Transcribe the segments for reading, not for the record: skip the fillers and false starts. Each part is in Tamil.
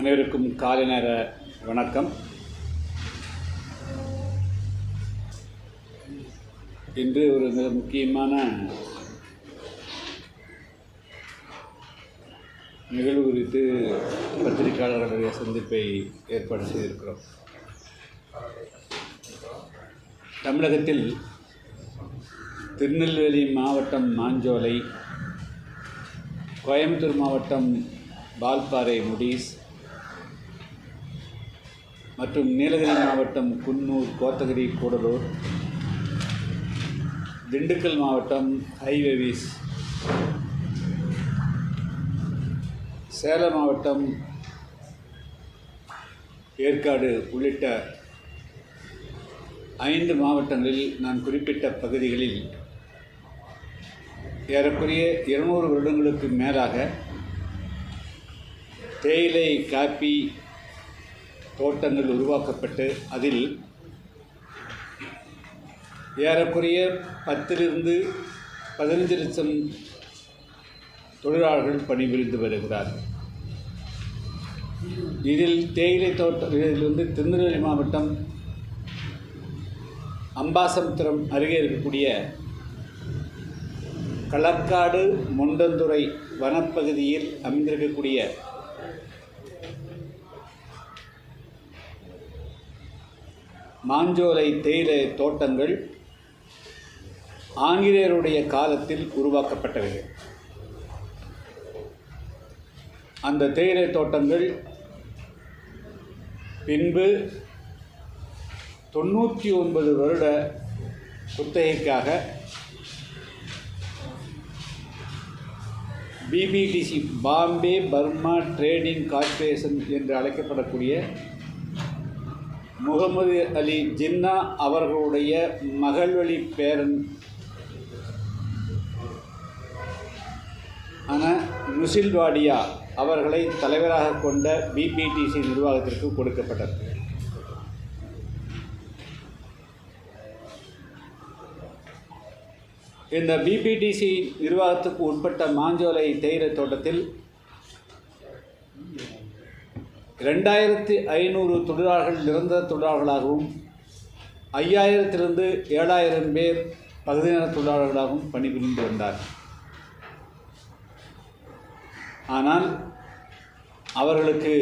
அனைவருக்கும் காலை நேர வணக்கம். இன்று ஒரு மிக முக்கியமான நிகழ்வு குறித்து பத்திரிகையாளர்களுடைய சந்திப்பை ஏற்பாடு செய்திருக்கிறோம். தமிழகத்தில் திருநெல்வேலி மாவட்டம் மாஞ்சோலை, கோயம்புத்தூர் மாவட்டம் வால்பாறை முடிஸ் மற்றும் நீலகிரி மாவட்டம் குன்னூர், கோத்தகிரி, கூடலூர், திண்டுக்கல் மாவட்டம் ஹைவேவிஸ், சேலம் மாவட்டம் ஏற்காடு உள்ளிட்ட 5 மாவட்டங்களில் நான் குறிப்பிட்ட பகுதிகளில் ஏறக்குறைய 200 வருடங்களுக்கு மேலாக தேயிலை, காப்பி தோட்டங்கள் உருவாக்கப்பட்டு அதில் ஏறக்குறைய 10 to 15 லட்சம் தொழிலாளர்கள் பணிபுரிந்து வருகிறார்கள். இதில் தேயிலை தோட்டம் திருநெல்வேலி மாவட்டம் அம்பாசமுத்திரம் அருகே இருக்கக்கூடிய களக்காடு மொண்டந்துறை வனப்பகுதியில் அமைந்திருக்கக்கூடிய மாஞ்சோலை தேயிலை தோட்டங்கள் ஆங்கிலேயருடைய காலத்தில் உருவாக்கப்பட்டவை. அந்த தேயிலை தோட்டங்கள் பின்பு 99 வருட குத்தகைக்காக BBTC, Bombay Burma trading corporation என்று அழைக்கப்படக்கூடிய முகமது அலி ஜின்னா அவர்களுடைய மகள்வழி பேரன் நுசில்வாடியா அவர்களை தலைவராக கொண்ட BBTC நிர்வாகத்திற்கு கொடுக்கப்பட்டது. இந்த BBTC நிர்வாகத்துக்கு உட்பட்ட மாஞ்சோலை தேயிலை தோட்டத்தில் 2500 தொழிலாளர்கள் நிரந்தர தொழிலாளர்களாகவும் 5000 to 7000 பேர் பகுதி நேர தொழிலாளர்களாகவும் பணிபுரிந்து வந்தார். ஆனால் அவர்களுக்கு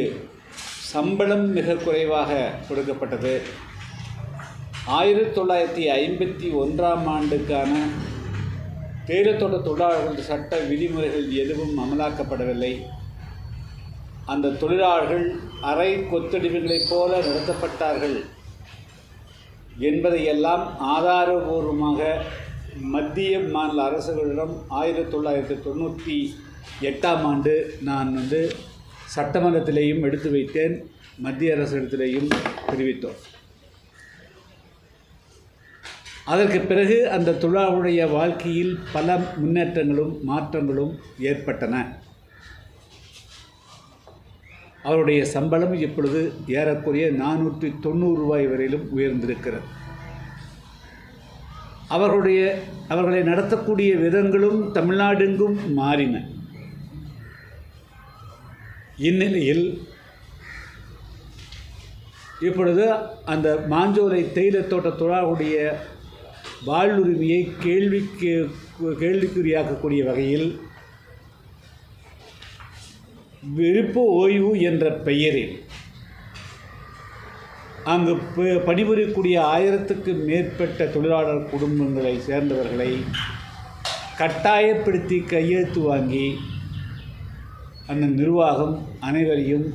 சம்பளம் மிக குறைவாக கொடுக்கப்பட்டது. 1951ஆம் ஆண்டுக்கான தேயிலைத்தோட்ட தொழிலாளர்கள் சட்ட விதிமுறைகள் எதுவும் அமலாக்கப்படவில்லை. அந்த தொழிலாளர்கள் அரை கொத்தடிமைகளைப் போல நடத்தப்பட்டார்கள் என்பதையெல்லாம் ஆதாரபூர்வமாக மத்திய மாநில அரசுகளிடம் 1998ஆம் ஆண்டு நான் சட்டமன்றத்திலேயும் எடுத்து வைத்தேன், மத்திய அரசிடத்திலேயும் தெரிவித்தோம். அதற்கு பிறகு அந்த தொழிலாளர்களுடைய வாழ்க்கையில் பல முன்னேற்றங்களும் மாற்றங்களும் ஏற்பட்டன. அவருடைய சம்பளம் இப்பொழுது ஏறக்குறைய 490 ரூபாய் வரையிலும் உயர்ந்திருக்கிறது. அவர்களை நடத்தக்கூடிய விதங்களும் தமிழ்நாடெங்கும் மாறின. இந்நிலையில் இப்பொழுது அந்த மாஞ்சோலை தேயிலை தோட்ட தொழிலாளர்களுடைய வாழ்வுரிமையை கேள்விக்குறியாக்கக்கூடிய வகையில் விருப்ப ஓய்வு என்ற பெயரில் அங்கு பணிபுரியக்கூடிய 1000க்கு மேற்பட்ட தொழிலாளர் குடும்பங்களை சேர்ந்தவர்களை கட்டாயப்படுத்தி கையெழுத்து வாங்கி அந்த நிர்வாகம் அனைவரையும்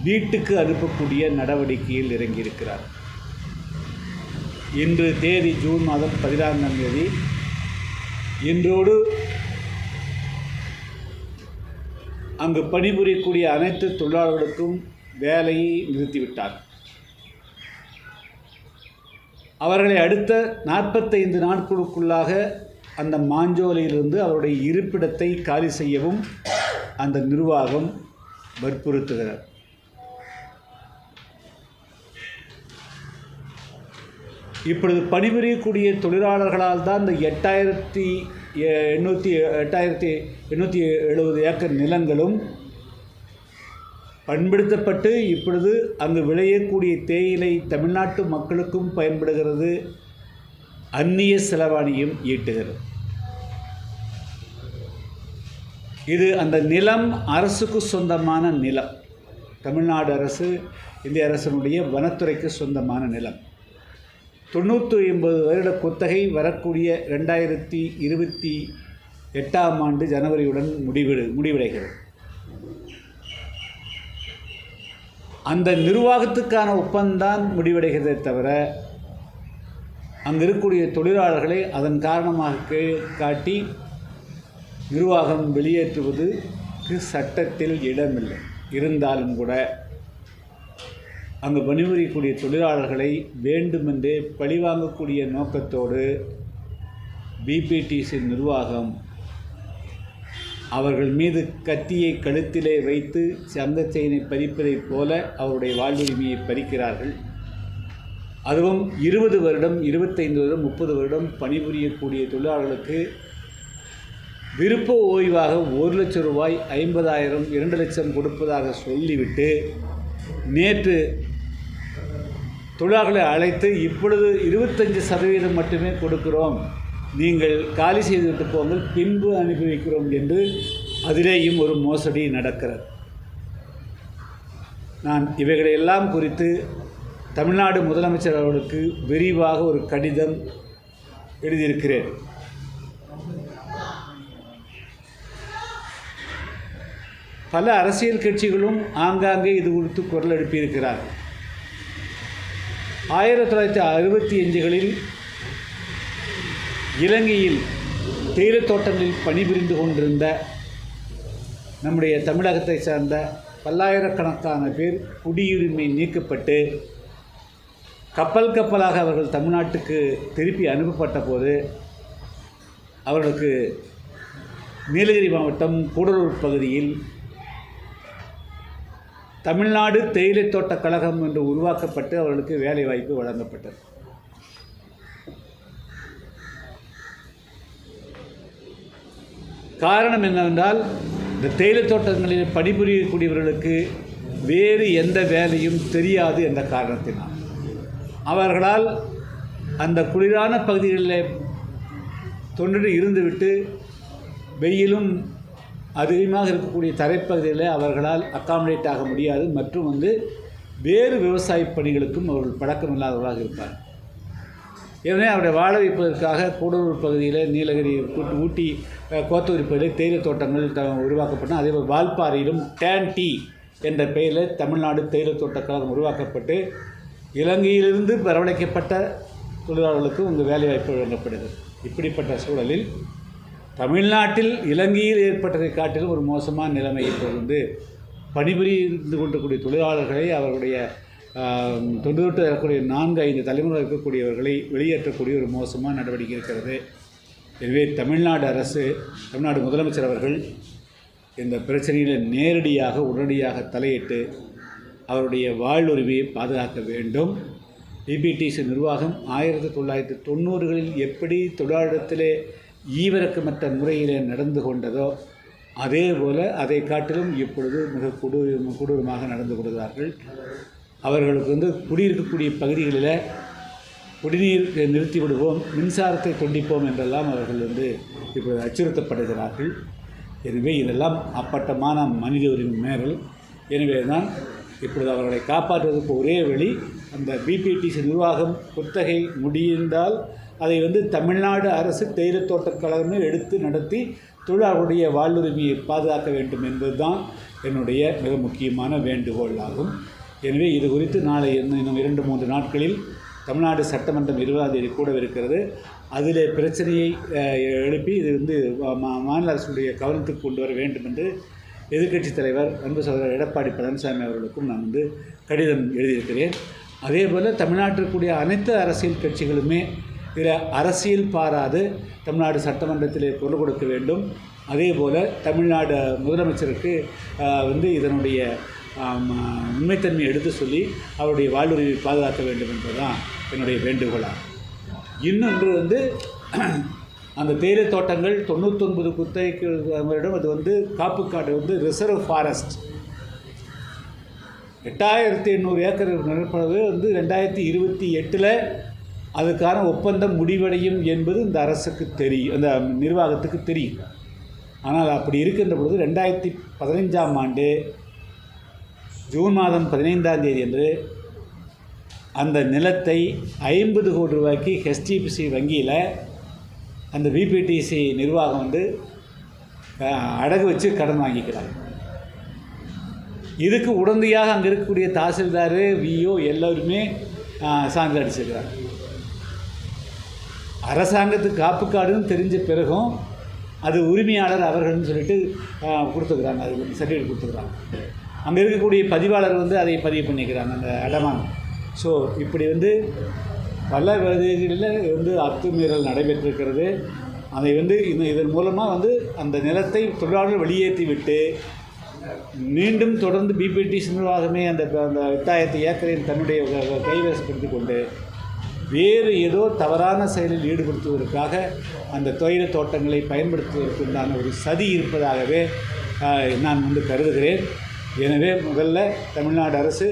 வீட்டுக்கு அனுப்பக்கூடிய நடவடிக்கையில் இறங்கியிருக்கிறார். இன்று தேதி ஜூன் மாதம் 14ஆம் தேதி. இன்றோடு அங்கு பணிபுரியக்கூடிய அனைத்து தொழிலாளர்களுக்கும் வேலையை நிறுத்திவிட்டார். அவர்களை அடுத்த 45 நாட்களுக்குள்ளாக அந்த மாஞ்சோலையிலிருந்து அவருடைய இருப்பிடத்தை காலி செய்யவும் அந்த நிர்வாகம் வற்புறுத்துகிறார். இப்பொழுது பணிபுரியக்கூடிய தொழிலாளர்களால் தான் இந்த 8870 ஏக்கர் நிலங்களும் பண்படுத்தப்பட்டு இப்பொழுது அங்கு விளையக்கூடிய தேயிலை தமிழ்நாட்டு மக்களுக்கும் பயன்படுகிறது, அந்நிய செலவாணியும் ஈட்டுகிறது. இது அந்த நிலம் அரசுக்கு சொந்தமான நிலம். தமிழ்நாடு அரசு, இந்திய அரசினுடைய வனத்துறைக்கு சொந்தமான நிலம். 990 வருட குத்தகை வரக்கூடிய 2028ஆம் ஆண்டு ஜனவரியுடன் முடிவடைகிறது. அந்த நிர்வாகத்துக்கான ஒப்பந்தம் முடிவடைகிறதே தவிர அங்கு இருக்கக்கூடிய தொழிலாளர்களை அதன் காரணமாக காட்டி நிர்வாகம் வெளியேற்றுவதற்கு சட்டத்தில் இடமில்லை. இருந்தாலும் கூட அங்கு பணிபுரியக்கூடிய தொழிலாளர்களை வேண்டுமென்றே பழிவாங்கக்கூடிய நோக்கத்தோடு பிபிடிசி நிர்வாகம் அவர்கள் மீது கத்தியை கழுத்திலே வைத்து சங்க செயினை பறிப்பதைப் போல அவருடைய வாழ்வுரிமையை பறிக்கிறார்கள். அதுவும் 20 வருடம், 25 வருடம், 30 வருடம் பணிபுரியக்கூடிய தொழிலாளர்களுக்கு விருப்ப ஓய்வாக 1 லட்சம் ரூபாய், 50,000, 2 லட்சம் கொடுப்பதாக சொல்லிவிட்டு நேற்று தொழிலாளர்களை அழைத்து இப்பொழுது 25% மட்டுமே கொடுக்கிறோம், நீங்கள் காலி செய்துவிட்டு போங்கள், பின்பு அனுப்பி வைக்கிறோம் என்று அதிலேயும் ஒரு மோசடி நடக்கிறது. நான் இவைகளையெல்லாம் குறித்து தமிழ்நாடு முதலமைச்சர் அவர்களுக்கு விரிவாக ஒரு கடிதம் எழுதியிருக்கிறேன். பல அரசியல் கட்சிகளும் ஆங்காங்கே இது குறித்து குரல் எழுப்பியிருக்கிறார்கள். 1965களில் இலங்கையில் தேயிலைத் தோட்டங்களில் பணிபுரிந்து கொண்டிருந்த நம்முடைய தமிழகத்தை சார்ந்த பல்லாயிரக்கணக்கான பேர் குடியுரிமை நீக்கப்பட்டு கப்பலாக அவர்கள் தமிழ்நாட்டுக்கு திருப்பி அனுப்பப்பட்ட போது அவர்களுக்கு நீலகிரி மாவட்டம் கூடலூர் பகுதியில் தமிழ்நாடு தேயிலைத் தோட்ட கழகம் என்று உருவாக்கப்பட்டு அவர்களுக்கு வேலைவாய்ப்பு வழங்கப்பட்டது. காரணம் என்னவென்றால், இந்த தேயிலைத் தோட்டங்களில் பணிபுரியக்கூடியவர்களுக்கு வேறு எந்த வேலையும் தெரியாது என்ற காரணத்தினால் அவர்களால் அந்த குளிரான பகுதிகளில் தொண்டு இருந்துவிட்டு வெயிலும் அதிகமாக இருக்கக்கூடிய தரைப்பகுதியில் அவர்களால் அக்காமடேட் ஆக முடியாது. மற்றும் வேறு விவசாய பணிகளுக்கும் அவர்கள் பழக்கமில்லாதவர்களாக இருப்பார். எனவே அவருடைய வாழ வைப்பதற்காக கூடலூர் பகுதியில், நீலகிரி, ஊட்டி, கோத்தகிரி பகுதியில் தேயிலைத் தோட்டங்கள் உருவாக்கப்பட்டன. அதேபோல் வால்பாறையிலும் டேன் டீ என்ற பெயரில் தமிழ்நாடு தேயிலைத் தோட்ட கழகம் உருவாக்கப்பட்டு இலங்கையிலிருந்து வரவழைக்கப்பட்ட தொழிலாளர்களுக்கு உங்கள் வேலைவாய்ப்பு வழங்கப்படுகிறது. இப்படிப்பட்ட சூழலில் தமிழ்நாட்டில் இலங்கையில் ஏற்பட்டதை காட்டிலும் ஒரு மோசமான நிலைமை இப்பொழுது பணிபுரிந்து கொண்டிருக்கூடிய தொழிலாளர்களை அவர்களுடைய தொண்டு இருக்கக்கூடிய 4-5 தலைமுறை இருக்கக்கூடியவர்களை வெளியேற்றக்கூடிய ஒரு மோசமான நடவடிக்கை இருக்கிறது. எனவே தமிழ்நாடு அரசு, தமிழ்நாடு முதலமைச்சர் அவர்கள் இந்த பிரச்சனையில் நேரடியாக உடனடியாக தலையிட்டு அவருடைய வாழ்வுரிமையை பாதுகாக்க வேண்டும். பிபிடிசி நிர்வாகம் 1990களில் எப்படி தொழிலாளத்திலே ஈவிரக்கமற்ற முறையிலே நடந்து கொண்டதோ அதே போல் அதை காட்டிலும் இப்பொழுது மிக கொடூரமாக நடந்து கொள்கிறார்கள். அவர்களுக்கு குடியிருக்கக்கூடிய பகுதிகளில் குடிநீர் நிறுத்தி விடுவோம், மின்சாரத்தை துண்டிப்போம் என்றெல்லாம் அவர்கள் இப்பொழுது அச்சுறுத்தப்படுகிறார்கள். எனவே இதெல்லாம் அப்பட்டமான மனித உரிமை மீறல். எனவே தான் இப்பொழுது அவர்களை காப்பாற்றுவதற்கு ஒரே வழி, அந்த பிபிடிசி நிர்வாகம் குத்தகை முடிந்தால் அதை தமிழ்நாடு அரசு தேயிலைத் தோட்டக் கழகமே எடுத்து நடத்தி தொழிலாளர்களுடைய வாழ்வுரிமையை பாதுகாக்க வேண்டும் என்பது தான் என்னுடைய மிக முக்கியமான வேண்டுகோள் ஆகும். எனவே இது குறித்து நாளை இன்னும் 2-3 நாட்களில் தமிழ்நாடு சட்டமன்றம் 20ஆம் தேதி கூடவிருக்கிறது. அதில் பிரச்சனையை எழுப்பி இது மாநில அரசுடைய கவனத்துக்கு கொண்டு வர வேண்டும் என்று எதிர்க்கட்சித் தலைவர் அன்பு சகோதரர் எடப்பாடி பழனிசாமி அவர்களுக்கும் நான் கடிதம் எழுதியிருக்கிறேன். அதேபோல் தமிழ்நாட்டில் கூடிய அனைத்து அரசியல் கட்சிகளுமே இதில் அரசியல் பாராது தமிழ்நாடு சட்டமன்றத்திலே குரல் கொடுக்க வேண்டும். அதேபோல் தமிழ்நாடு முதலமைச்சருக்கு இதனுடைய உண்மைத்தன்மையை எடுத்து சொல்லி அவருடைய வாழ்வுரிமையை பாதுகாக்க வேண்டும் என்பதுதான் என்னுடைய வேண்டுகோளாகும். இன்னொன்று அந்த தேயிலை தோட்டங்கள் 99 குத்தகைக்கு அது காப்புக்காடு ரிசர்வ் ஃபாரஸ்ட். 8800 ஏக்கர் நிலப்பரப்பு வந்து 2028 அதுக்கான ஒப்பந்தம் முடிவடையும் என்பது இந்த அரசுக்கு தெரியும், அந்த நிர்வாகத்துக்கு தெரியும். ஆனால் அப்படி இருக்கின்ற பொழுது 2015ஆம் ஆண்டு ஜூன் மாதம் 15ஆம் தேதி அன்று அந்த நிலத்தை 50 கோடி ரூபாய்க்கு ஹெச்டிஎஃப்சி வங்கியில் அந்த பிபிடிசி நிர்வாகம் வந்து அடகு வச்சு கடன் வாங்கிக்கிறாங்க. இதுக்கு உடனடியாக அங்கே இருக்கக்கூடிய தாசில்தார், விஓ எல்லோருமே சான்று அடிச்சிருக்கிறாங்க. அரசாங்கத்துக்கு காப்பு கார்டுன்னு தெரிஞ்ச பிறகும் அது உரிமையாளர் அவர்கள்னு சொல்லிட்டு கொடுத்துக்கிறாங்க, அது சர்டிஃபிகேட் கொடுத்துக்கிறாங்க. அங்கே இருக்கக்கூடிய பதிவாளர் வந்து அதை பதிவு பண்ணிக்கிறாங்க அந்த அடமானம். ஸோ இப்படி வந்து பல வகைகளில் வந்து அத்துமீறல் நடைபெற்றிருக்கிறது. அதை வந்து இதன் மூலமாக வந்து அந்த நிலத்தை தொழிலாளர்கள் வெளியேற்றி விட்டு மீண்டும் தொடர்ந்து பிபிடிசி நிர்வாகமே அந்த 8000 ஏக்கரின் தன்னுடைய கைவசப்படுத்தி கொண்டு வேறு ஏதோ தவறான செயலில் ஈடுபடுத்துவதற்காக அந்த தேயிலை தோட்டங்களை பயன்படுத்துவதற்குண்டான ஒரு சதி இருப்பதாகவே நான் வந்து கருதுகிறேன். எனவே முதல்ல தமிழ்நாடு அரசு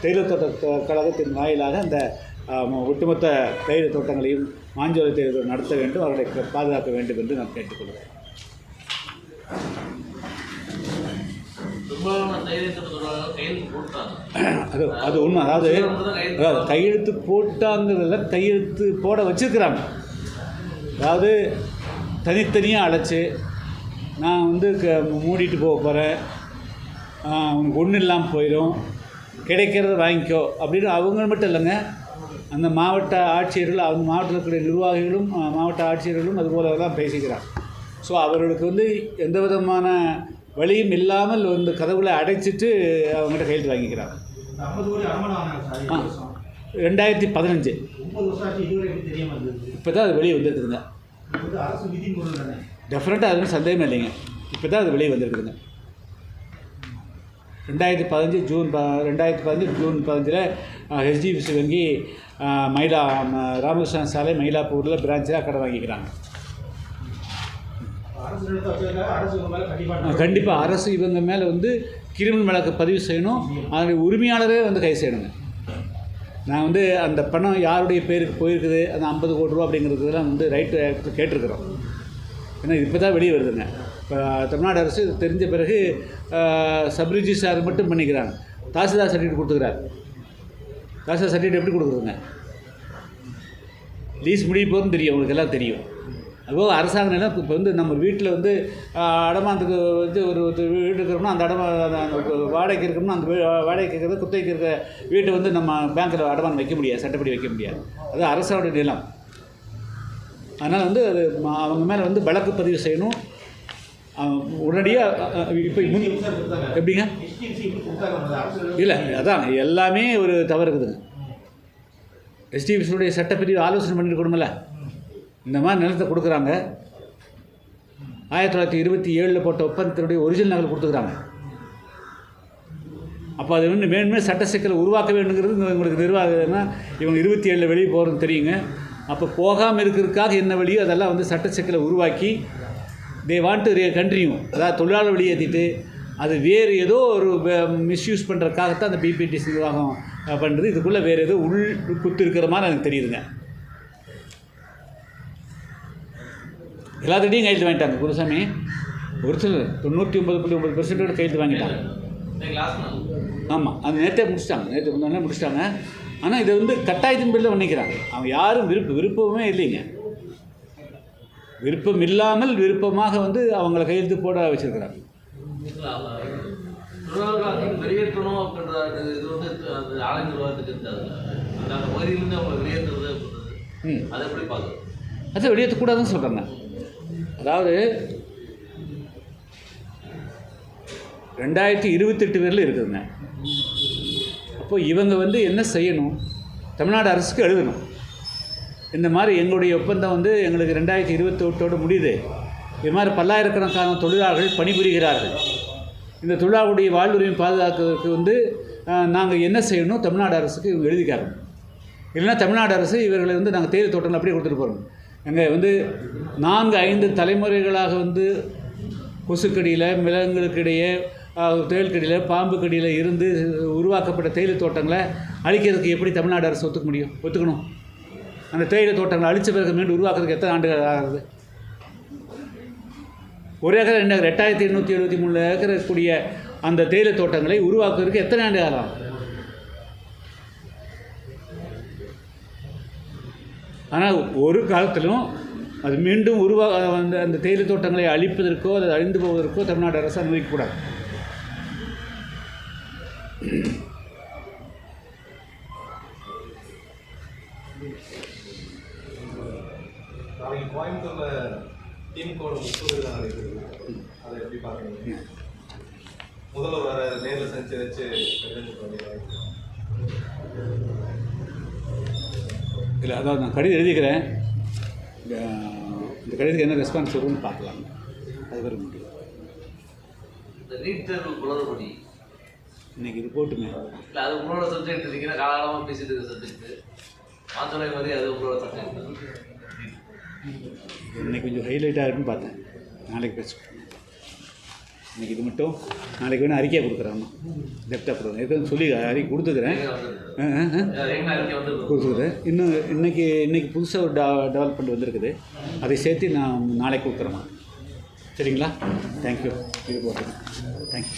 தேயிலை தோட்ட கழகத்தின் வாயிலாக அந்த ஒட்டுமொத்த தேயிலை தோட்டங்களையும் மாஞ்சோலை தேயிலை நடத்த வேண்டும், அவர்களை பாதுகாக்க வேண்டும் என்று நான் கேட்டுக்கொள்கிறேன். அது ஒன்று, அதாவது கையெழுத்து போட்டாங்கிறத கையெழுத்து போட வச்சுருக்கிறாங்க. அதாவது தனித்தனியாக அழைச்சி நான் வந்து மூடிட்டு போக போகிறேன், உனக்கு ஒன்றும் இல்லாமல் போயிடும், கிடைக்கிறத வாங்கிக்கோ அப்படின்னு அவங்க மட்டும் இல்லைங்க, அந்த மாவட்ட ஆட்சியர்கள், அவங்க மாவட்டத்தில் இருக்கிற நிர்வாகிகளும் மாவட்ட ஆட்சியர்களும் அதுபோல தான் பேசிக்கிறாங்க. ஸோ அவர்களுக்கு வந்து எந்த விதமான வழியும் இல்லாமல் வந்து கதவுகளை அடைச்சிட்டு அவங்ககிட்ட கையெழுத்து வாங்கிக்கிறாங்க. 2015 இப்போ தான் அது வெளியே வந்துருக்குதுங்க. டெஃபினட்டாக அதுவும் சந்தேகமே இல்லைங்க, இப்போ தான் அது வெளியே வந்துருக்குதுங்க. 2015 ஜூன் 15 ஹெச்டிஎஃப்சி வங்கி ராமகிருஷ்ணன் சாலை மயிலாப்பூரில் பிரான்ச்சில் கடன் வாங்கிக்கிறாங்க. கண்டிப்பாக அரசு இவங்க மேலே வந்து கிரிமினல் வழக்கு பதிவு செய்யணும், அதனுடைய உரிமையாளரே வந்து கை செய்யணுங்க. நான் வந்து அந்த பணம் யாருடைய பேருக்கு போயிருக்குது, அந்த 50 கோடி ரூபா அப்படிங்கிறதுலாம் வந்து ரைட்டு கேட்டிருக்கிறோம். ஏன்னா இப்போ தான் வெளியே வருதுங்க. இப்போ தமிழ்நாடு அரசு தெரிஞ்ச பிறகு சப்ரிஜிஸ்ட்ரார் மட்டும் பண்ணிக்கிறாங்க, தாசில்தார் சர்டிஃபிகேட் கொடுத்துக்கிறார். தாசில்தார் சர்டிஃபிகேட் எப்படி கொடுக்குறதுங்க? லீஸ் முடிய போகிறதுன்னு தெரியும், உங்களுக்கு எல்லாம் தெரியும். அதுபோக அரசாங்க நிலம் இப்போ வந்து நம்ம வீட்டில் வந்து அடமானத்துக்கு வந்து ஒரு வீடு இருக்கிறோம்னா அந்த வாடகைக்கு இருக்கணும்னா அந்த வாடகைக்கு இருக்கிறது குத்தகைக்கு இருக்கிற வீட்டை வந்து நம்ம பேங்க்கில் அடமானம் வைக்க முடியாது, சட்டப்படி வைக்க முடியாது. அது அரசோட நிலம். அதனால் வந்து அது அவங்க மேலே வந்து வழக்கு பதிவு செய்யணும் உடனடியாக. இப்போ எப்படிங்க? இல்லை, அதான் எல்லாமே ஒரு தவறு இருக்குதுங்க. எஸ்டிஎஃப்சியுடைய சட்டப்பிரிவு ஆலோசனை பண்ணிட்டு கொடுமல, இந்த மாதிரி நிலத்தை கொடுக்குறாங்க. 1927 போட்ட ஒப்பந்தத்தினுடைய ஒரிஜினல் நகல் கொடுத்துக்கிறாங்க. அப்போ அது வந்து வேணுமே சட்ட சிக்கலை உருவாக்க வேண்டுங்கிறது உங்களுக்கு நிர்வாகம்னா இவங்க 27 வெளியே போகிறதுன்னு தெரியுங்க. அப்போ போகாமல் இருக்கிறதுக்காக என்ன வழியோ அதெல்லாம் வந்து சட்ட சிக்கலை உருவாக்கி தே வாண்ட் டு கண்டினியூ, அதாவது தொழிலாளர் வெளியேற்றிட்டு அது வேறு ஏதோ ஒரு மிஸ்யூஸ் பண்ணுறதுக்காகத்தான் அந்த பிபிடிசி நிர்வாகம் பண்ணுறது. இதுக்குள்ளே வேறு ஏதோ உள் குத்து இருக்கிற மாதிரி எனக்கு தெரியுதுங்க. எல்லாத்திட்டையும் கையெழுத்து வாங்கிட்டாங்க குருசாமி. ஒரு சிலர் 99.9% கையெழுத்து வாங்கிட்டாங்க. ஆமாம், அது நேற்றே முடிச்சிட்டாங்க. ஆனால் இதை வந்து கட்டாயத்தின் பேரில் பண்ணிக்கிறாங்க. அவங்க யாரும் விருப்பமே இல்லைங்க. விருப்பம் இல்லாமல் விருப்பமாக வந்து அவங்கள கையெழுத்து போட வச்சுருக்கிறாங்க. அதை வெளியேற்றக்கூடாதுன்னு சொல்கிறாங்க. அதாவது 2028 வரையில் இருக்குதுங்க. அப்போது இவங்க வந்து என்ன செய்யணும்? தமிழ்நாடு அரசுக்கு எழுதணும், இந்த மாதிரி எங்களுடைய ஒப்பந்தம் வந்து எங்களுக்கு 2028 முடியுது, இது மாதிரி பல்லாயிரக்கணக்கான தொழிலாளர்கள் பணிபுரிகிறார்கள், இந்த தொழிலாளர்களுடைய வாழ்வுரிமை பாதுகாக்கிறதுக்கு வந்து நாங்கள் என்ன செய்யணும்? தமிழ்நாடு அரசுக்கு இவங்க எழுதிக்காரங்க. இல்லைன்னா தமிழ்நாடு அரசு இவர்களை வந்து நாங்கள் தேயிலை தோட்டங்கள் அப்படியே கொடுத்துட்டு போகிறோம். அங்கே வந்து 4-5 தலைமுறைகளாக வந்து கொசுக்கடியில் மிளகுகளுக்கிடையே தேள் கடியில் பாம்பு கடியில் இருந்து உருவாக்கப்பட்ட தேயிலை தோட்டங்களை அழிக்கிறதுக்கு எப்படி தமிழ்நாடு அரசு ஒத்துக்கணும்? அந்த தேயிலை தோட்டங்களை அழித்த பிறகு மீண்டும் உருவாக்குறதுக்கு எத்தனை ஆண்டுகள் ஆகுது? ஒரு ஏக்கர் 2 ஏக்கர் 8873 ஏக்கர் இருக்கக்கூடிய அந்த தேயிலை தோட்டங்களை உருவாக்குறதுக்கு எத்தனை ஆண்டு ஆகலாம்? ஆனால் ஒரு காலத்திலும் அது மீண்டும் அந்த தேயிலை தோட்டங்களை அழிப்பதற்கோ அதை அழிந்து போவதற்கோ தமிழ்நாடு அரசு அனுமதிக்கக்கூடாது. கோயம்புத்தூரில் திமுக 30 நாள் இருக்குது, அதை எப்படி பார்க்குறீங்க? முதல்வர் வர நேரில் செஞ்சு வச்சு இல்லை, அதாவது நான் கடிதம் எழுதிக்கிறேன். இந்த கடிதத்துக்கு என்ன ரெஸ்பான்ஸ் வரும்னு பார்க்கலாம். அது வர முடியும். இந்த நீட் தேர்வு குளறுபடி இன்றைக்கி இது போட்டுங்க. இல்லை, அது உங்களோட சப்ஜெக்ட் இருக்கீங்க, காலகாலமாக பேசிட்டு இருக்க சப்ஜெக்ட்டு மாத்தொலை மாதிரி அது உங்களோட சப்ஜெக்ட். இன்றைக்கி கொஞ்சம் ஹைலைட்டாக இருக்குன்னு பார்த்தேன். நாளைக்கு பேசுவோம். இன்றைக்கி இது மட்டும், நாளைக்கு வேணும் அறிக்கையாக கொடுக்குறேன். டெப்டாக கொடுக்குறேன். எதுவும் சொல்லி அறிக்கை கொடுத்துக்கிறேன். இன்றைக்கி புதுசாக ஒரு டெவலப்மெண்ட் வந்திருக்குது. அதை சேர்த்து நான் நாளைக்கு கொடுக்குறேம்மா. சரிங்களா? தேங்க்யூ. இது போட்டுங்க. தேங்க்யூ.